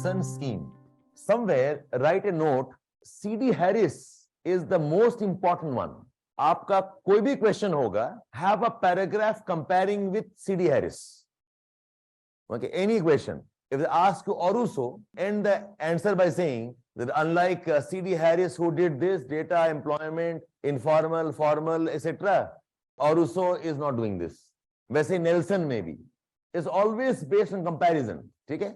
Nelson scheme. Somewhere write a note, C.D. Harris is the most important one. आपका कोई भी question होगा, have a paragraph comparing with C.D. Harris. Okay, any question. If they ask you Oruso, end the answer by saying that unlike C.D. Harris who did this, data, employment, informal, formal, etc., Oruso is not doing this. वैसे Nelson maybe. It's always based on comparison. ठीक है?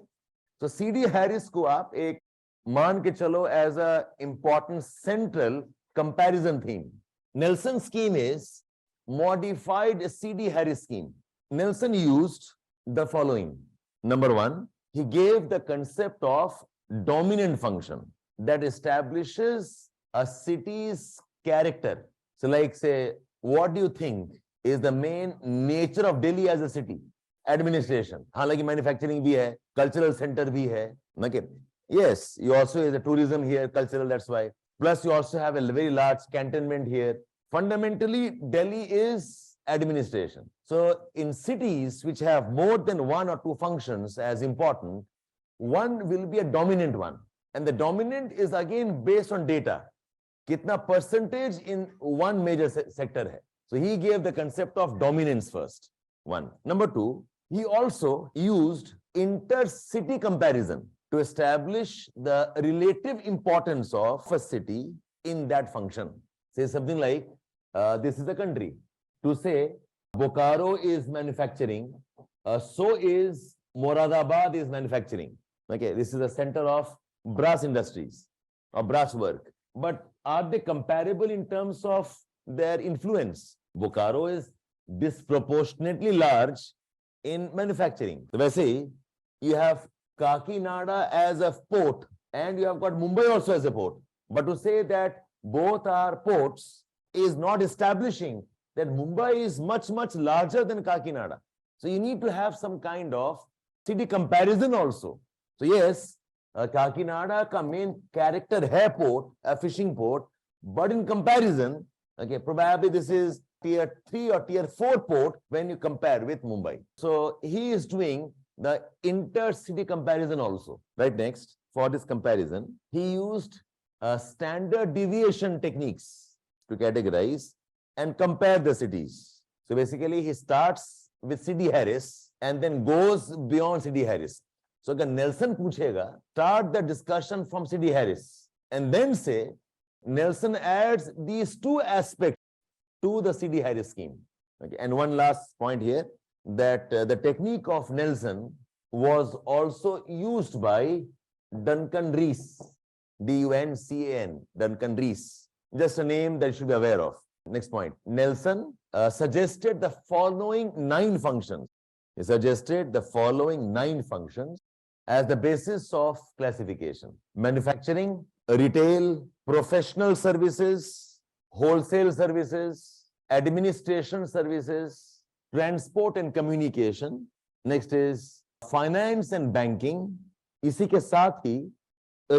So C.D. Harris को आप एक मान के चलो as a important central comparison theme. Nelson scheme is modified C.D. Harris scheme. Nelson used the following. Number one, he gave the concept of dominant function that establishes a city's character. So like say, what do you think is the main nature of Delhi as a city? Administration. हालांकि manufacturing भी है, cultural center भी है. Okay. Yes, you also have a tourism here, cultural, that's why. Plus you also have a very large cantonment here. Fundamentally, Delhi is administration. So in cities which have more than one or two functions as important, one will be a dominant one. And the dominant is again based on data. Kitna percentage in one major sector hai. So he gave the concept of dominance first. One. Number two, he also used intercity comparison to establish the relative importance of a city in that function. Say something like, this is a country. To say, Bokaro is manufacturing, so is Moradabad is manufacturing. Okay, this is the center of brass industries or brass work. But are they comparable in terms of their influence? Bokaro is disproportionately large in manufacturing. So, वैसे you have Kakinada as a port and you have got Mumbai also as a port. But to say that both are ports is not establishing that Mumbai is much, much larger than Kakinada. So you need to have some kind of city comparison also. So yes, Kakinada ka main character hai port, a fishing port, but in comparison, okay, probably this is tier 3 or tier 4 port when you compare with Mumbai. So he is doing the intercity comparison also. Right, next, for this comparison, he used standard deviation techniques to categorize and compare the cities. So basically, he starts with C.D. Harris and then goes beyond C.D. Harris. So if Nelson पूछेगा, start the discussion from C.D. Harris and then say, Nelson adds these two aspects to the C.D. Harris scheme. Okay. And one last point here, that the technique of Nelson was also used by Duncan Rees, D-U-N-C-A-N, Duncan Rees. Just a name that you should be aware of. Next point. Nelson suggested the following 9 functions. He suggested the following 9 functions as the basis of classification. Manufacturing, retail, professional services, wholesale services, administration services, transport and communication. Next is finance and banking. इसी के साथ ही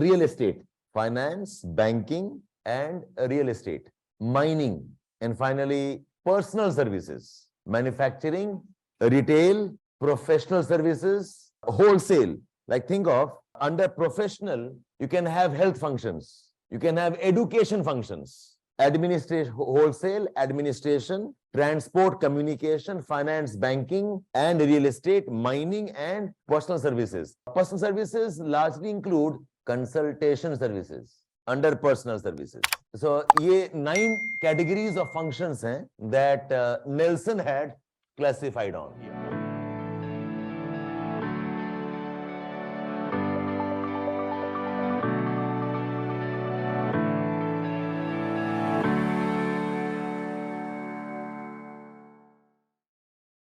real estate. Finance, banking and real estate. Mining. And finally, personal services. Manufacturing, retail, professional services, wholesale. Like think of, under professional, you can have health functions. You can have education functions. Administration, wholesale, administration, transport, communication, finance, banking, and real estate, mining, and personal services. Personal services largely include consultation services under personal services. So, ये 9 categories of functions हैं that Nelson had classified on.